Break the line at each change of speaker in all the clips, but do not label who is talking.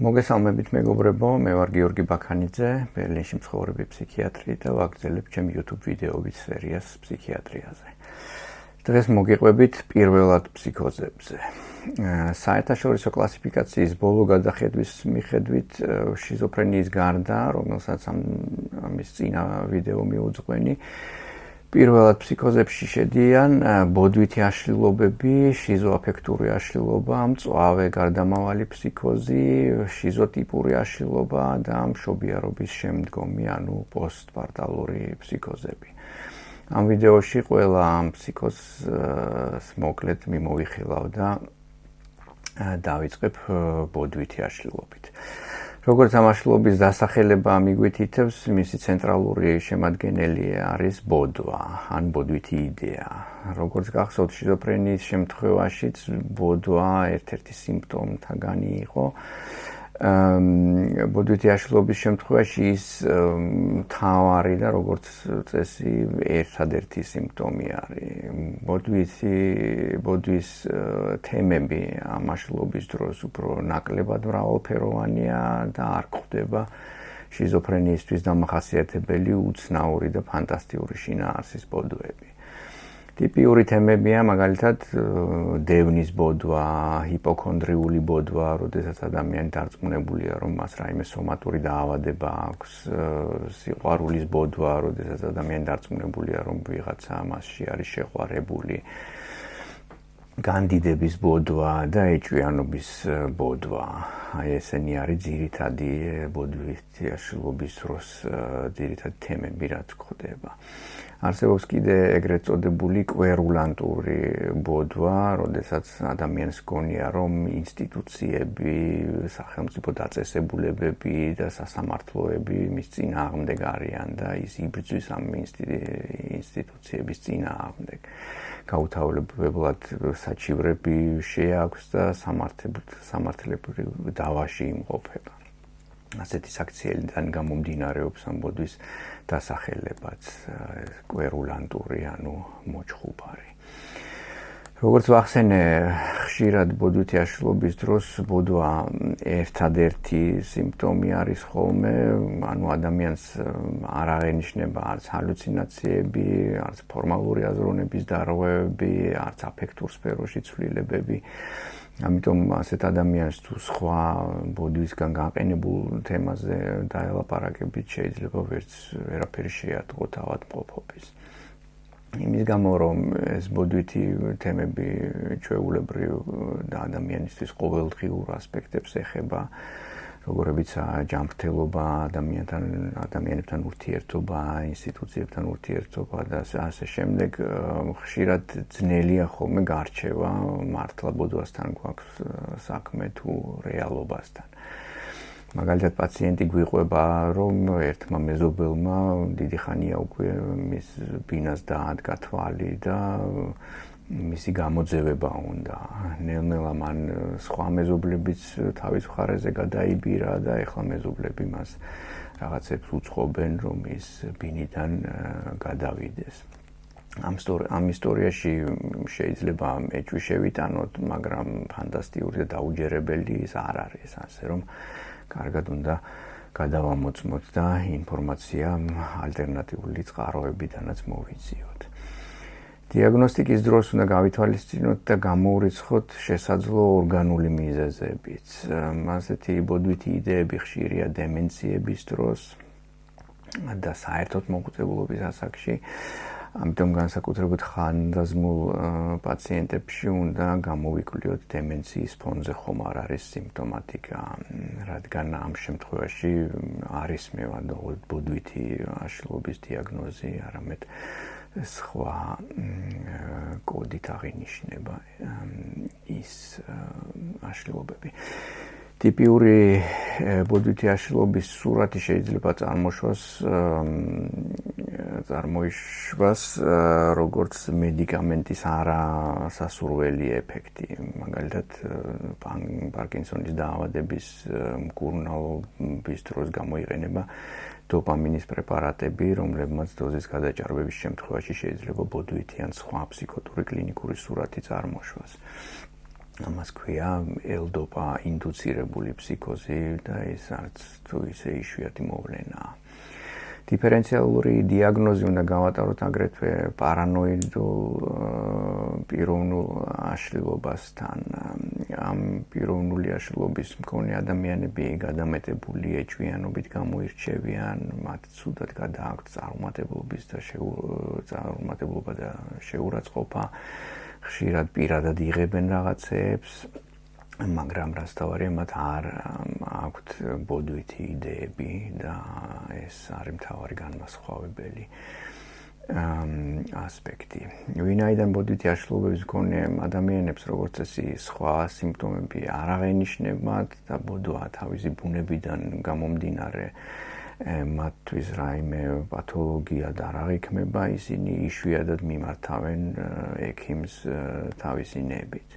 მოგესალმებით მეგობრებო, მე ვარ გიორგი ბაქანიძე, ბერლინში მცხოვრები ფსიქიატრი და ვაგრძელებ ჩემ YouTube ვიდეოების სერიას ფსიქიატრიაზე. დღეს მოგიყვებით პირველად ფსიქოზებზე. საერთაშორისო კლასიფიკაციის ბოლო გადახედვის მიხედვით შიზოფრენიის გარდა, რომელსაც ამის წინა ვიდეო მიუძღვენი, პირველად ფსიქოზებში შედიან ბოდვითი აშლილობები, შიზოაფექტური აშლილობა, მწვავე გარდამავალი ფსიქოზი, შიზოტიპური აშლილობა და მშობიარობის შემდგომი, ანუ პოსტპარტალური ფსიქოზები. ამ ვიდეოში ყველა ამ ფსიქოზს მოკლედ მიმოვიხილავ და დავიწყებ ბოდვითი აშლილობით. როგორც ამ აშლილობის დასახელება მიგვითითებს, მისი ცენტრალური შემადგენელი არის ბოდვა, ან ბოდვითი იდეა. როგორც გახსოვთ, შიზოფრენიის შემთხვევაშიც ბოდვა ერთ-ერთი სიმპტომთაგანი იყო. ბოდვითი აშლილობის შემთხვევაში ის მთავარი და როგორც წესი ერთადერთი სიმპტომი არის. ბოდვის თემები ამ აშლილობის დროს უფრო ნაკლებად მრავალფეროვანია და არ გვხვდება შიზოფრენიისთვის დამახასიათებელი უცნაური და ფანტასტიკური შინაარსის ბოდვები. ტიპიური თემებია მაგალითად დევნის ბოდვა, ჰიპოქონდრიული ბოდვა, როდესაც ადამიანი დარწმუნებულია, რომ მას რაიმე სომატური დაავადება აქვს, სიყვარულის ბოდვა, როდესაც ადამიანი დარწმუნებულია, რომ ვიღაცა მასში არის შეყვარებული, განდიდების ბოდვა და ეჭვიანობის ბოდვა. აი ესენი არის ძირითადი ბოდვითი აშლილობის დროს ძირითადი თემები, რაც გვხვდება. არსებობს კიდე ეგრეთ წოდებული კვერულანტური ბოდვა, როდესაც ადამიანს გონია, რომ ინსტიტუციები, სახელმწიფო დაწესებულებები და სასამართლოები მის წინააღმდეგ არიან და ის იბრძვის ამ ინსტიტუციების წინააღმდეგ. გაუთავებებლად საჩივრები შეაქვს და სამართლებრივ დავაში იმყოფება. ასეთი საქციელიდან გამომდინარეობს ამ ბოდვის დასახელებაც, კვერულანტური, ანუ მოჩხუბარი. როგორც ვახსენე, ხშირად ბოდვითი აშლილობის დროს ბოდვა ერთადერთი სიმპტომი არის ხოლმე, ანუ ადამიანს არ აღენიშნება არც ჰალუცინაციები, არც ფორმალური აზროვნების დარღვევები, არც აფექტურ სფეროში ცვლილებები. ამიტომ ასეთ ადამიანს თუ სხვა ბოდვისგან გაყენებულ თემაზე დაელაპარაკებით შეიძლება ვერაფერი შეატყო ავადმყოფობის. იმის გამო, რომ ეს ბოდვითი თემები ჩვეულებრივ და ადამიანისთვის ყოველდღიურ ასპექტებს ეხება, როგორებიცაა ჯანმრთელობა, ადამიანებთან ურთიერთობა, ინსტიტუციებთან ურთიერთობა და ასე შემდეგ, ხშირად ძნელია ხოლმე გარჩევა მართლა ბოდვასთან გვაქვს საქმე თუ რეალობასთან. მაგალითად, პაციენტი გვიყვება, რომ ერთმა მეზობელმა დიდი ხანია უკვე მის ბინას დაადგა თვალი და მისი გამოძევება უნდა. ნელ-ნელა მან სხვა მეზობლებიც თავის მხარეზე გადაიბირა და ეხლა მეზობლები მას რაღაცებს უწყობენ, რომ ის ბინიდან გადავიდეს. ამ ისტორიაში შეიძლება ეჭვი შევიტანოთ, მაგრამ ფანტასტიკური და დაუჯერებელი ის არ არის, ასე რომ კარგად უნდა გადავამოწმოთ და ინფორმაცია ალტერნატიული წყაროებიდანაც მოვიძიოთ. დიაგნოსტიკის დროს უნდა გავითვალისწინოთ და გამოურიცხოთ შესაძლო ორგანული მიზეზებიც. ასეთი ბოდვითი იდეები ხშირია დემენციების დროს და საერთოდ მოხუცებულობის ასაკში. ამიტომ განსაკუთრებით ხანდაზმულ პაციენტებში უნდა გამოვიკვლიოთ დემენციის ფონზე ხომ არ არის სიმპტომატიკა, რადგან ამ შემთხვევაში არ ისმევა ბოდვითი აშლილობის დიაგნოზი, არამედ სხვა კოდით აღინიშნება ის აშლილობები. ტიპიური ბოდვითი აშლილობის სურათი შეიძლება წარმოიშვას როგორც მედიკამენტის არასასურველი ეფექტი. მაგალითად, პარკინსონის დაავადების მკურნალობის დროს გამოიყენება დოპამინის პრეპარატები, რომლებმაც დოზის გადაჭარბების შემთხვევაში შეიძლება ბოდვითი ან სხვა ფსიქოტური კლინიკური სურათი წარმოშვას. ამას ქვია ელდოპა ინდუცირებული ფსიქოზი და ეს არც თუ ისე იშვიათი მოვლენაა. დიფერენციალური დიაგნოზი უნდა გავატაროთ აგრეთვე პარანოიდულ პიროვნულ აშლილობასთან. ამ პიროვნული აშლილობის მქონე ადამიანები გადამეტებული ეჭვიანობით გამოირჩევიან, მათ ცუდად გადააქვთ წარუმატებლობა და შეურაცხყოფა, ხშირად პირადად იღებენ რაღაცეებს, მაგრამ რასთავარია, მათ არ აქვთ ბოდვითი იდეები და ეს არის მთავარი განმასხვავებელი ასპექტი. ვინაიდან ბოდვითი აშლილობების მქონე ადამიანებს, როგორც წესი, სხვა სიმპტომები არ აღენიშნებათ და ბოდვა თავისი ბუნებიდან გამომდინარე მათთვის რაიმე პათოლოგია და არ აღიქმება, ისინი იშვიათად მიმართავენ ექიმს თავისი ნებით.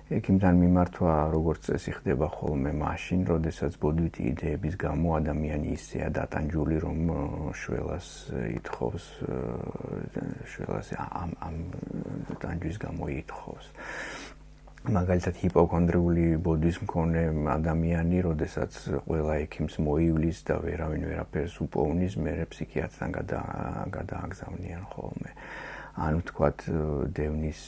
ექიმთან მიმართვა როგორც წესი ხდება ხოლმე მაშინ, როდესაც ბოდვითი იდეების გამო ადამიანი ისეა დატანჯული, რომ შველას ითხოვს, ამ ტანჯვის გამო ითხოვს. მაგალითად ჰიპოქონდრიული ბოდვის მქონე ადამიანი, როდესაც ყველა ექიმს მოივლის და ვერაფერს უპოვნის, მერე ფსიქიატრთან გადააგზავნიან ხოლმე. ანუ თქვათ დევნის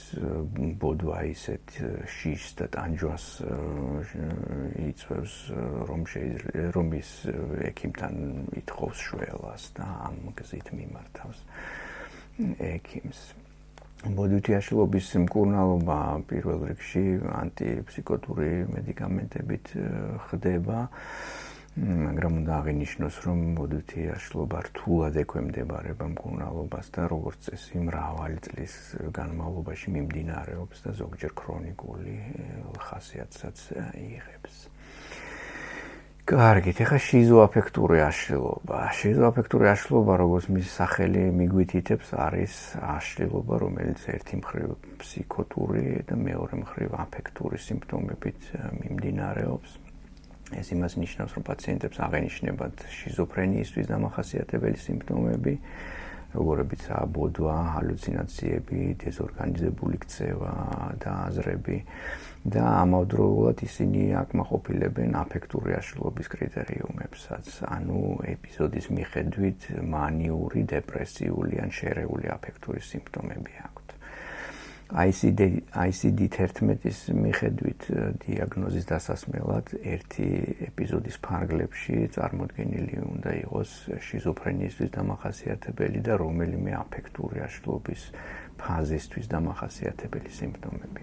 ბოდვა ისეთ შიშს და ტანჯვას იწვევს, რომ ის ექიმთან ითხოვს შველას და ამ გზით მიმართავს ექიმს. ბოდვითი აშლილობის მკურნალობა პირველ რიგში ანტიფსიქოტური მედიკამენტებით ხდება, მაგრამ უნდა აღინიშნოს, რომ ბოდვითი აშლილობა რთულად ექვემდებარება მკურნალობას და როგორც წესი მრავალი წლის განმავლობაში მიმდინარეობს და ზოგჯერ ქრონიკული ხასიათსაც იღებს. კარგით, ეხლა შიზოაფექტური აშლილობა. შიზოაფექტური აშლილობა, როგორც მისი სახელი მიგვითითებს, არის აშლილობა, რომელიც ერთი მხრივ ფსიქოტური და მეორე მხრივ აფექტური სიმპტომებით მიმდინარეობს. ეს იმას ნიშნავს, რომ პაციენტებს აღენიშნებათ შიზოფრენიისთვის დამახასიათებელი სიმპტომები, როგორებიცაა ბოდვა, ჰალუცინაციები, დეზორგანიზებული ქცევა და აზრები და ამავდროულად ისინი აკმაყოფილებენ აფექტური აშლილობის კრიტერიუმებსაც, ანუ ეპიზოდის მიხედვით მანიური, დეპრესიული ან შერეული აფექტური სიმპტომები აქვთ. ICD-11-ის მიხედვით დიაგნოზის დასასმელად ერთი ეპიზოდის ფარგლებში წარმოდგენილი უნდა იყოს შიზოფრენიისთვის დამახასიათებელი და რომელიმე აფექტური აშლილობის ფაზისთვის დამახასიათებელი სიმპტომები.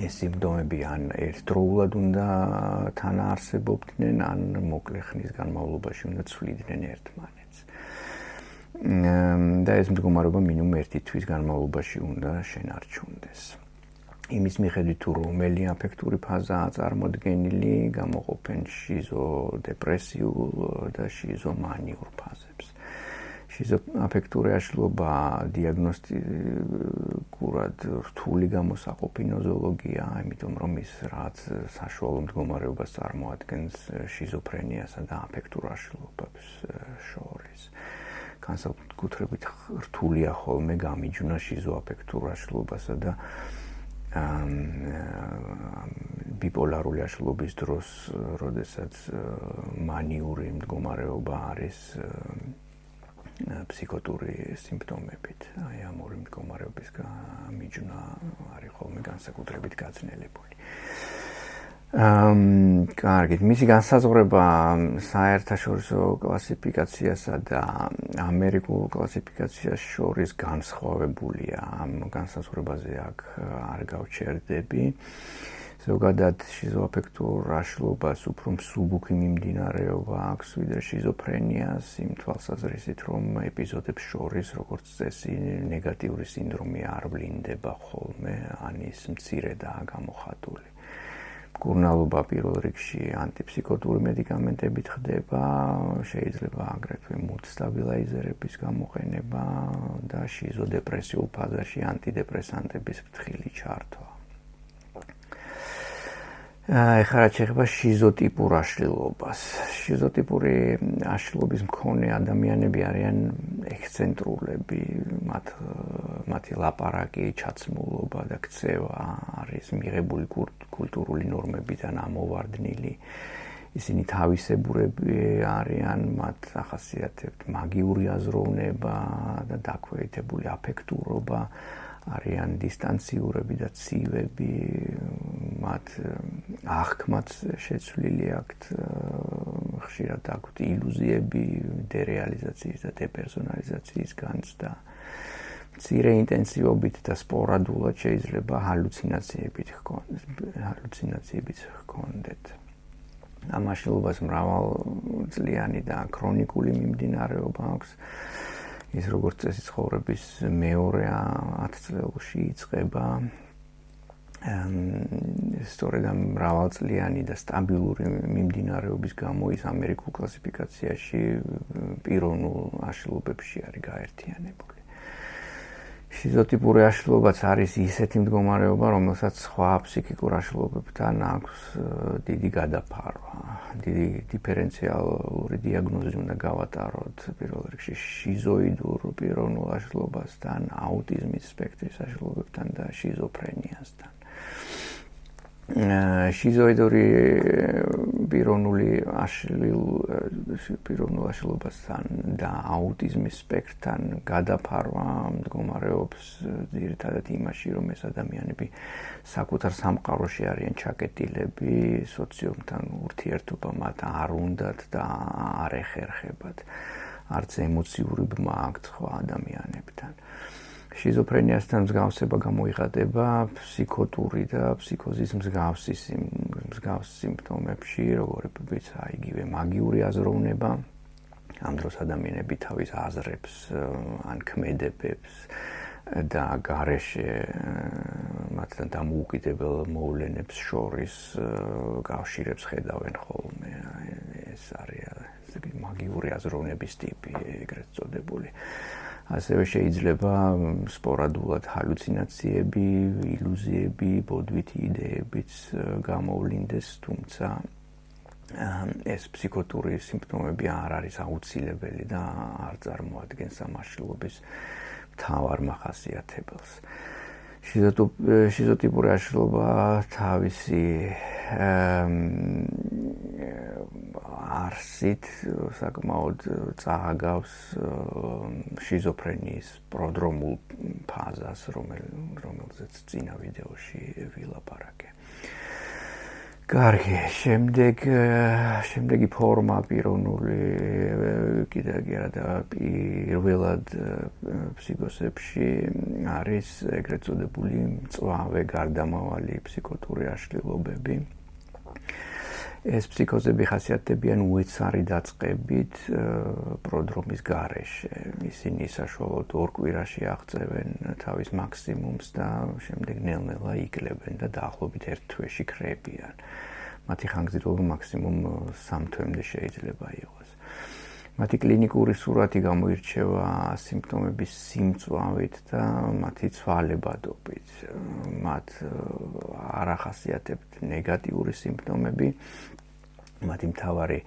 ეს სიმპტომები ან ერთდროულად უნდა თანაარსებობდნენ, ან მოკლე ხნის განმავლობაში უნდა ცვლიდნენ ერთმანეთს. და ეს მდგომარეობა მინიმუმ 1 თვის განმავლობაში უნდა შენარჩუნდეს. იმის მიხედვით თუ რომელი აფექტური ფაზაა წარმოდგენილი, გამოყოფენ შიზოდეპრესიულ და შიზომანიურ ფაზებს. შიზოაფექტური აშლილობა დიაგნოსტიკურად რთული გამოსაყოფი ნოზოლოგია, იმიტომ რომ ის რაც საშუალო მდგომარეობას წარმოადგენს შიზოფრენიასა და აფექტურ აშლილობებს შორის. განსაკუთრებით რთულია ხოლმე გამიჯვნა შიზოაფექტურ აშლილობასა და ბიპოლარული აშლილობის დროს, როდესაც მანიური მდგომარეობა არის ფსიქოტური სიმპტომებით. აი ამ ორი მდგომარეობის გამიჯვნა არის ხოლმე განსაკუთრებით გაძნელებული. კარგით, მისი განსაზღვრება საერთაშორისო კლასიფიკაციასა და ამერიკულ კლასიფიკაციას შორის განსხვავებულია. ამ განსაზღვრებაზე აქ არ გავჩერდები. ზოგადად შიზოაფექტურ აშლილობას უფრო მსუბუქი მიმდინარეობა აქვს ვიდრე შიზოფრენიას, იმ თვალსაზრისით, რომ ეპიზოდებს შორის, როგორც წესი, ნეგატიური სინდრომი არ ვლინდება ხოლმე, ან ის მცირედაა გამოხატული. მკურნალობა პირველ რიგში ანტიფსიქოტური მედიკამენტებით ხდება, შეიძლება აგრეთვე მუდ სტაბილაიზერების გამოყენება და შიზოდეპრესიულ ფაზაში ანტიდეპრესანტების ფრთხილი ჩართვა. ეხლა რაც შეეხება შიზოტიპურ აშლილობას. შიზოტიპური აშლილობის მქონე ადამიანები არიან ექსცენტრულები, მათი ლაპარაკი, ჩაცმულობა და ქცევა არის მიღებული კულტურული ნორმებიდან ამოვარდნილი. ისინი თავისებურები არიან, მათ ახასიათებთ მაგიური აზროვნება და დაქვეითებული აფექტურობა. არიან დისტანციურები და ცივები, მათ აღქმაც შეცვლილი აქვთ, ხშირად აქვთ ილუზიები დერეალიზაციის და დეპერსონალიზაციის განცდა. მცირე ინტენსივობით და სპორადულად შეიძლება ჰალუცინაციებით ჰქონდეთ. ამ აშლილობას მრავალწლიანი და ქრონიკული მიმდინარეობა აქვს. ის როგორც წესი ცხოვრების მეორე 10 წელში იწყება. სწორედ ამ მრავალწლიანი და სტაბილური მიმდინარეობის გამო ის ამერიკულ კლასიფიკაციაში პიროვნულ აშლილობებში არის გაერთიანებული. შიზოტიპური აშლილობაც არის ისეთი მდგომარეობა, რომელსაც სხვა ფსიქიკურ აშლილობებთან აქვს დიდი გადაფარვა. დიდი დიფერენციალური დიაგნოზი უნდა გავატაროთ პირველ რიგში შიზოიდურ პიროვნულ აშლილობასთან, აუტიზმის სპექტრის აშლილობებთან და შიზოფრენიასთან. შიზოიდური პიროვნულ აშლილობასთან და აუტიზმის სპექტრთან გადაფარვა მდგომარეობს ძირითადად იმაში, რომ ეს ადამიანები საკუთარ სამყაროში არიან ჩაკეტილები, სოციუმთან ურთიერთობა მათ არ უნდათ და არ ეხერხებათ. არც ემოციური ბმა აქვთ სხვა ადამიანებთან. შიზოფრენიასთან მსგავსება გამოიხატება ფსიქოტური და ფსიქოზის მსგავსი სიმპტომებში, როგორებიც იგივე მაგიური აზროვნება. ამ დროს ადამიანები თავის აზრებს ან ქმედებებს და გარეშე მათთან დამოუკიდებელ მოვლენებს შორის კავშირებს ხედავენ ხოლმე. ეს არის მაგიური აზროვნების ტიპი, ეგრეთ წოდებული. ასევე შეიძლება სპორადულად ჰალუცინაციები, ილუზიები, ბოდვითი იდეებიც გამოვლინდეს, თუმცა ეს ფსიქოტური სიმპტომები არ არის აუცილებელი და არ წარმოადგენს ამ აშლილობის მთავარ მახასიათებელს. შიზოტიპური აშლილობა თავისი არსით საკმაოდ წააგავს შიზოფრენიის პროდრომულ ფაზას, რომელზეც წინა ვიდეოში ვილაპარაკე. კარგი, შემდეგი ფორმა პიროვნული კიდევ პირველად ფსიქოსებში არის ეგრეთ წოდებული მწვავე გარდამავალი ფსიქოტური აშლილობები. ეს ფსიქოზები ხასიათდებიან უეცარი დაწყებით პროდრომის გარეშე. ისინი საშუალოდ 2 კვირაში აღწევენ თავის მაქსიმუმს და შემდეგ ნელ-ნელა იკლებენ და დაახლოებით 1 თვეში ქრებიან. მათი ხანგრძლივობა მაქსიმუმ 3 თვემდე შეიძლება იყოს. მათი კლინიკური სურათი გამოირჩევა სიმპტომების სიმწვავით და მათი ცვალებადობით. მათ არ ახასიათებთ ნეგატიური სიმპტომები. მათი მთავარი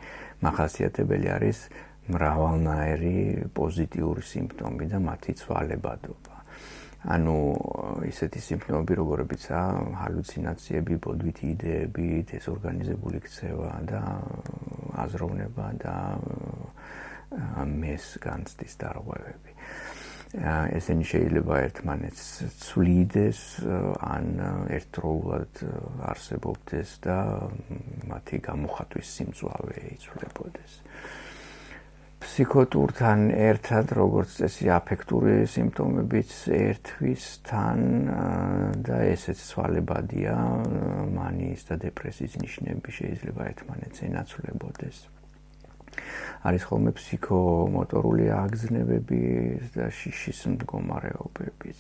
მახასიათებელი არის მრავალნაირი პოზიტიური სიმპტომი და მათი ცვალებადობა. ანუ ისეთი სიმპტომები, როგორებიცაა ჰალუცინაციები, ბოდვითი იდეები, დეზორგანიზებული ქცევა და აზროვნება და მეს განცდის დარღვევები. ესენი შეიძლება ერთმანეთს ცვლიდეს ან ერთდროულად არსებობდეს და მათი გამოხატვის სიმწვავე იცვლებოდეს. ფსიქოტურთან ერთად, როგორც წესი, აფექტური სიმპტომებიც ერთვის თან და ესეც ცვალებადია, მანიის და დეპრესიის ნიშნები შეიძლება ერთმანეთს ენაცვლებოდეს. არის ხოლმე ფსიქომოტორული აღგზნებები და შიშის მდგომარეობებიც.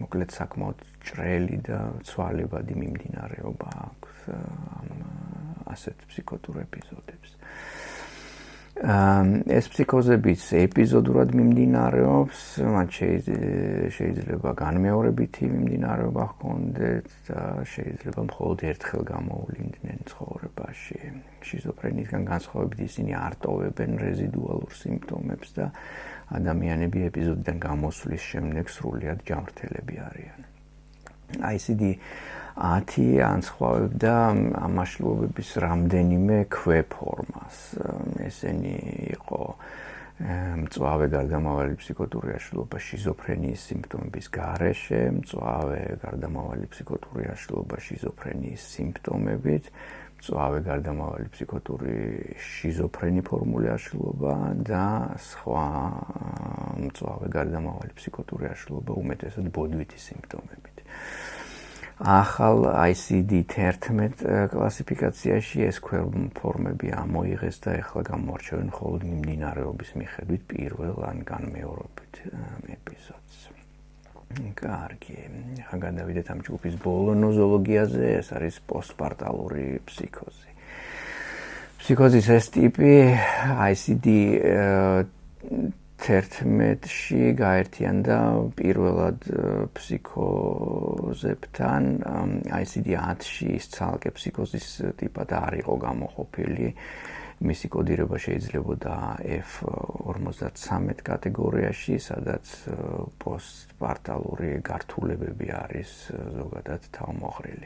მოკლედ საკმაოდ ჭრელი და ცვალებადი მიმდინარეობა აქვს ამ ასეთ ფსიქოტურ ეპიზოდებს. ეს ფსიქოზებიც ეპიზოდურად მიმდინარეობს, მათ შეიძლება განმეორებითი მიმდინარეობა ჰქონდეთ და შეიძლება მხოლოდ ერთხელ გამოვლიდნენ ცხოვრებაში. შიზოფრენიისგან განსხვავებით ისინი არ ტოვებენ რეზიდუალურ სიმპტომებს და ადამიანები ეპიზოდიდან გამოსვლის შემდეგ სრულიად ჯანმრთელები არიან. ICD-10 ანსხვავებდა ამაშლობების რამდენიმე ქვეფორმას. ესენი იყო მწვავე გარდამავალი ფსიქოტური აშლილობა შიზოფრენიის სიმპტომების გარეშე, მწვავე გარდამავალი ფსიქოტური აშლილობა შიზოფრენიის სიმპტომებით, მწვავე გარდამავალი ფსიქოტური შიზოფრენი ფორმული აშლილობა და სხვა მწვავე გარდამავალი ფსიქოტური აშლილობა უმეტესად ბოდვითი სიმპტომებით. ახალ ICD-11 კლასიფიკაციაში ეს ფორმები ამოიღეს და ეხლა გამოარჩევენ მხოლოდ მიმდინარეობის მიხედვით პირველ ან განმეორებით ეპიზოდს. კარგი, ახლა გადავიდეთ ამ ჯგუფის ბოლო ნოზოლოგიაზე, ეს არის პოსტპარტალური ფსიქოზი. ფსიქოზის ეს ტიპი ICD-11-ში გაერთიანდა პირველად ფსიქოზებთან, ICD-10-ში ის ცალკე ფსიქოზის ტიპად არ იყო გამოყოფილი. მისი კოდირება შეიძლებოდა F53 კატეგორიაში, სადაც პოსტპარტალური გართულებები არის ზოგადად თავმოყრილი.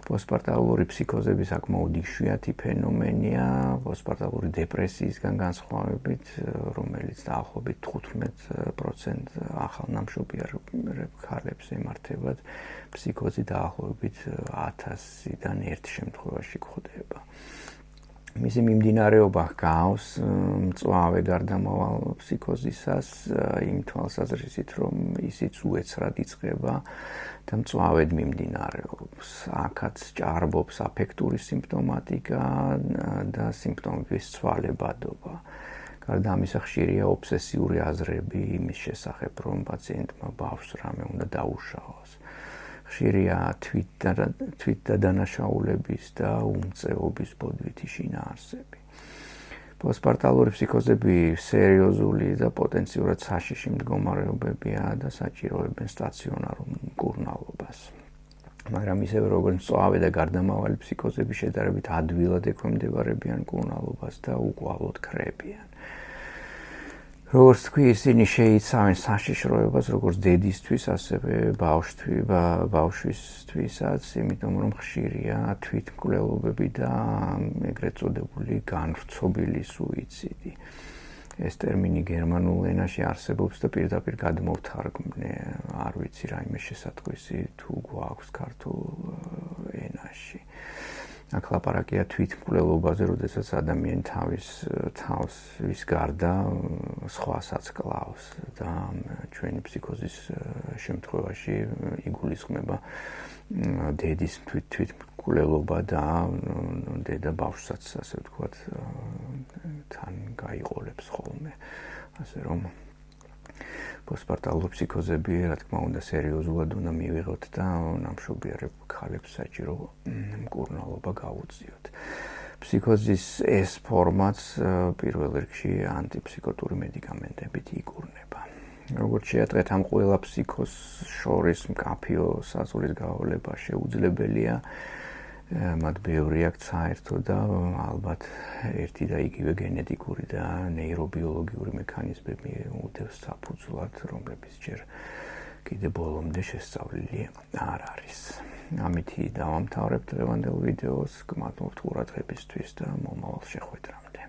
პოსტპარტალური ფსიქოზები საკმაოდ იშვიათი ფენომენია, პოსტპარტალური დეპრესიისგან განსხვავებით, რომელიც დაახლოებით 15% ახალ ნამშობიარ ქალებს ემართებათ, ფსიქოზი დაახლოებით 1000-დან 1 შემთხვევაში გვხვდება. მისი მიმდინარეობა ჰგავს მწვავე გარდამავალ ფსიქოზისას, იმ თვალსაზრისით, რომ ისიც უეცრად იწყება და მწვავედ მიმდინარეობს. აქაც ჭარბობს აფექტური სიმპტომატიკა და სიმპტომების ცვალებადობა. გარდა ამისა, ხშირია ობსესიური აზრები იმის შესახებ, რომ პაციენტმა ბავშვს რამე უნდა დაუშავოს. ხშირია თვითდადანაშაულების და უმწეობის ბოდვითი შინაარსები. პოსტპარტალური ფსიქოზები სერიოზული და პოტენციურად საშიში მდგომარეობებია და საჭიროებენ სტაციონარულ მკურნალობას. მაგრამ ისევე როგორც მწვავე და გარდამავალი ფსიქოზები შედარებით ადვილად ექვემდებარებიან მკურნალობას და უკვალოდ ქრებიან. როგორც თქვი, ისინი შეიცავენ საშიშროებას როგორც დედისთვის, ასევე ბავშვისთვისაც, იმიტომ რომ ხშირია თვითმკვლელობები და ეგრეთ წოდებული განვრცობილი სუიციდი. ეს ტერმინი გერმანულ ენაში არსებობს და პირდაპირ გადმოვთარგმნე, არ ვიცი რაიმე შესატყვისი თუ გვაქვს ქართულ ენაში. აქ ლაპარაკია თვითმკვლელობაზე, როდესაც ადამიანი თავს ვის გარდა სხვასაც კლავს და ჩვენი ფსიქოზის შემთხვევაში იგულისხმება დედის თვითმკვლელობა და დედა ბავშვსაც, ასე ვთქვათ, თან გაიყოლებს ხოლმე. ასე რომ პოსტპარტალური ფსიქოზები, რა თქმა უნდა, სერიოზულად უნდა მივიღოთ და ნამშობიარებ ქალებს საჭირო მკურნალობა გაუწიოთ. ფსიქოზის ეს ფორმაც პირველ რიგში ანტიფსიქოტური მედიკამენტებით იკურნება. როგორც შეატყეთ, ამ ყველა ფსიქოზს შორის მკაფიო საზღვრის გავლება შეუძლებელია. მათ ბევრი აქვს საერთო და ალბათ ერთი და იგივე გენეტიკური და ნეირობიოლოგიური მექანიზმები უდევს საფუძვლად, რომლებიც ჯერ კიდე ბოლომდე შესწავლილი არ არის. ამითი დავამთავრებ დღევანდელ ვიდეოს, გმადლობთ ყურადღებისთვის და მომავალ შეხვედრამდე.